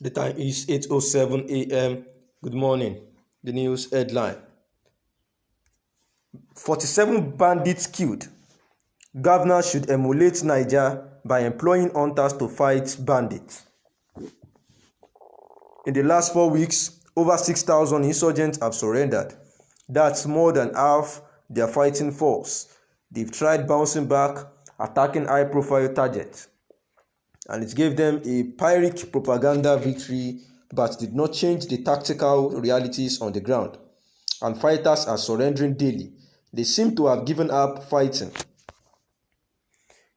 The time is 8:07 a.m. Good morning. The news headline: 47 bandits killed. Governor should emulate Niger by employing hunters to fight bandits. In the last 4 weeks, over 6,000 insurgents have surrendered. That's more than half their fighting force. They've tried bouncing back, attacking high-profile targets, and it gave them a Pyrrhic propaganda victory but did not change the tactical realities on the ground. And fighters are surrendering daily. They seem to have given up fighting.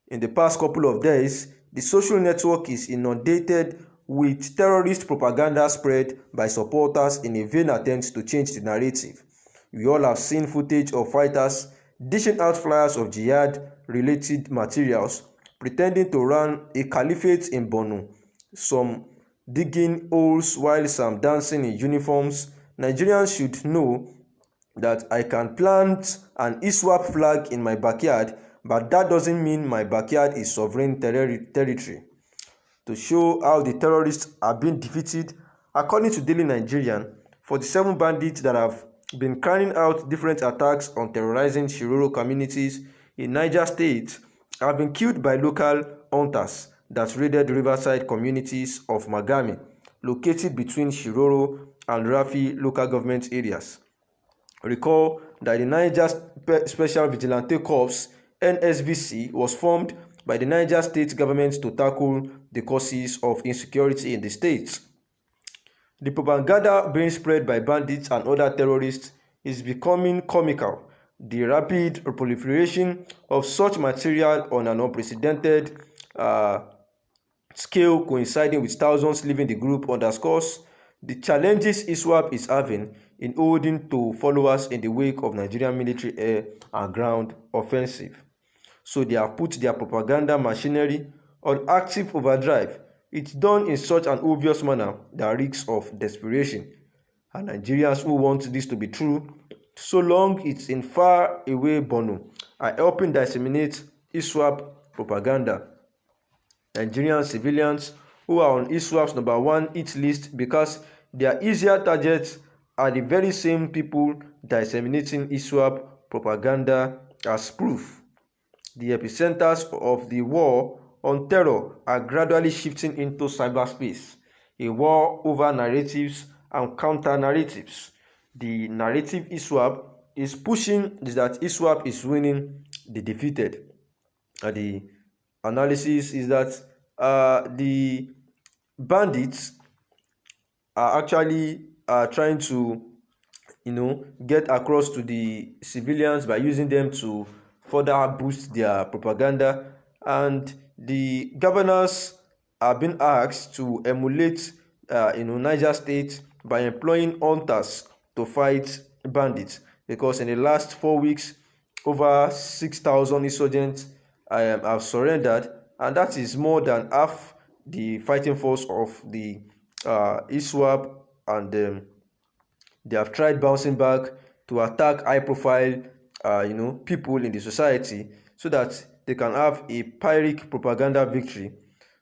In the past couple of days, the social network is inundated with terrorist propaganda spread by supporters in a vain attempt to change the narrative. We all have seen footage of fighters dishing out flyers of jihad-related materials, pretending to run a caliphate in Borno, some digging holes while some dancing in uniforms. Nigerians should know that I can plant an ISWAP flag in my backyard, but that doesn't mean my backyard is sovereign territory. To show how the terrorists are being defeated, according to Daily Nigerian, 47 bandits that have been carrying out different attacks on terrorizing Shiroro communities in Niger State have been killed by local hunters that raided riverside communities of Magami, located between Shiroro and Rafi local government areas. Recall that the Niger Special Vigilante Corps (NSVC) was formed by the Niger State government to tackle the causes of insecurity in the state. The propaganda being spread by bandits and other terrorists is becoming comical. The rapid proliferation of such material on an unprecedented scale, coinciding with thousands leaving the group, underscores the challenges ISWAP is having in holding to followers in the wake of Nigerian military air and ground offensive. So they have put their propaganda machinery on active overdrive. It's done in such an obvious manner that reeks of desperation. And Nigerians who want this to be true, so long it's in far away Borno, are helping disseminate ISWAP propaganda. Nigerian civilians who are on ISWAP's #1 hit list because their easier targets are the very same people disseminating ISWAP propaganda as proof. The epicenters of the war on terror are gradually shifting into cyberspace, a war over narratives and counter-narratives. The narrative ISWAP is pushing is that ISWAP is winning the defeated. The analysis is that the bandits are actually trying to get across to the civilians by using them to further boost their propaganda, and the governors are being asked to emulate Niger State by employing hunters to fight bandits, because in the last 4 weeks over 6,000 insurgents have surrendered, and that is more than half the fighting force of the ISWAP, and they have tried bouncing back to attack high-profile people in the society so that they can have a Pyrrhic propaganda victory.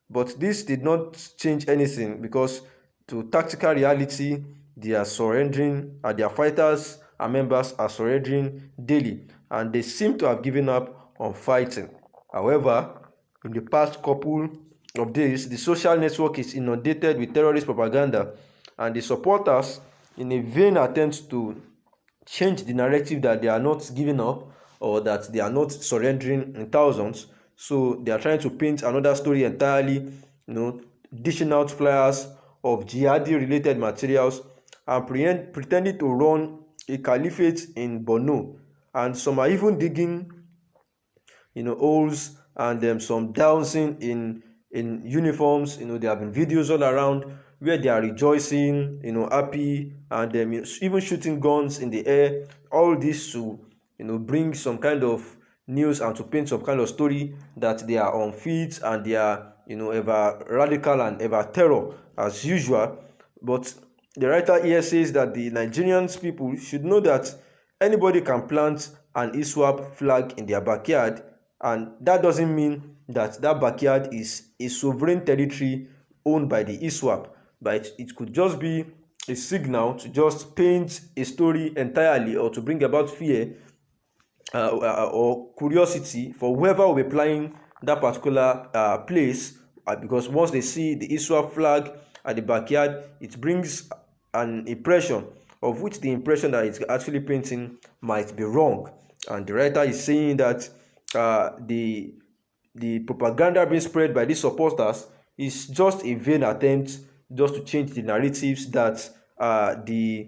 But this did not change anything, because to tactical reality, they are surrendering, and their fighters and members are surrendering daily, and they seem to have given up on fighting. However, in the past couple of days, the social network is inundated with terrorist propaganda, and the supporters, in a vain attempt to change the narrative that they are not giving up or that they are not surrendering in thousands, so they are trying to paint another story entirely, dishing out flyers of jihadi related materials and pretending to run a caliphate in Borno, and some are even digging holes, and some dancing in uniforms. There have been videos all around where they are rejoicing, happy, and even shooting guns in the air. All this to bring some kind of news and to paint some kind of story that they are unfit and they are ever radical and ever terror as usual. But the writer here says that the Nigerians people should know that anybody can plant an ISWAP flag in their backyard, and that doesn't mean that that backyard is a sovereign territory owned by the ISWAP. but it could just be a signal to just paint a story entirely, or to bring about fear or curiosity for whoever will be playing that particular place, because once they see the ISWAP flag at the backyard, it brings an impression of which the impression that it's actually painting might be wrong. And the writer is saying that the propaganda being spread by these supporters is just a vain attempt just to change the narratives that the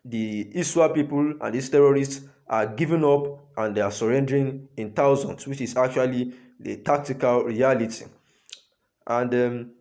ISWAP people and these terrorists are giving up and they are surrendering in thousands, which is actually the tactical reality. And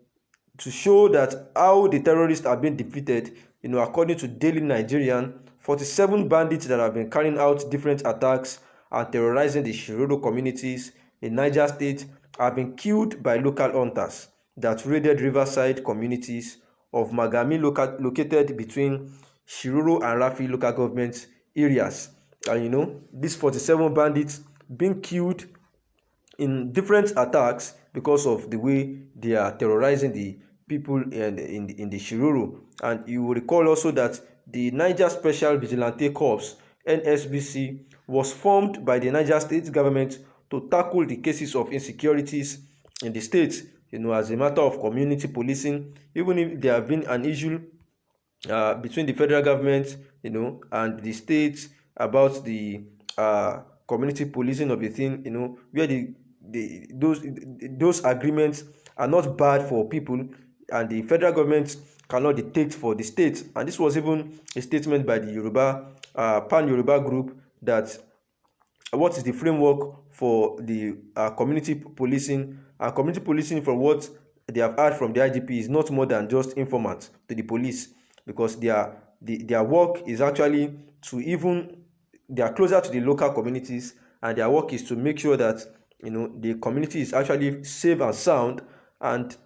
to show that how the terrorists are being defeated, according to Daily Nigerian, 47 bandits that have been carrying out different attacks and terrorizing the Shiroro communities in Niger State have been killed by local hunters that raided riverside communities of Magami located between Shiroro and Rafi local government areas. And these 47 bandits being killed in different attacks because of the way they are terrorizing the people in the Shiroro. And you will recall also that the Niger Special Vigilante Corps, NSBC, was formed by the Niger State government to tackle the cases of insecurities in the state, as a matter of community policing, even if there have been an issue between the federal government, and the states about the community policing of the thing, where those agreements are not bad for people, and the federal government cannot dictate for the states. And this was even a statement by the Yoruba Pan Yoruba group that what is the framework for the community policing. And community policing, from what they have heard from the IGP, is not more than just informants to the police, because their work is actually they are closer to the local communities, and their work is to make sure that the community is actually safe and sound, and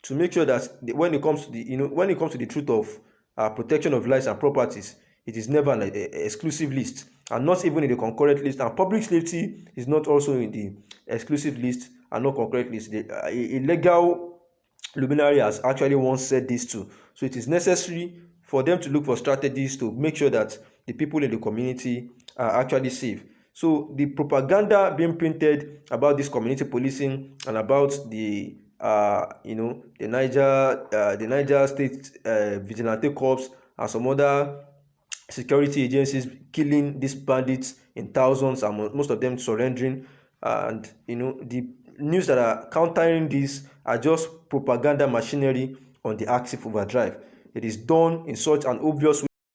to make sure that when it comes to the truth of protection of lives and properties, it is never an exclusive list, and not even in the concurrent list. And public safety is not also in the exclusive list and not concurrent list. A legal luminary has actually once said this too. So it is necessary for them to look for strategies to make sure that the people in the community are actually safe. So the propaganda being printed about this community policing and about the the Niger State Vigilante Corps and some other security agencies killing these bandits in thousands, and most of them surrendering, and the news that are countering this are just propaganda machinery on the active overdrive. It is done in such an obvious way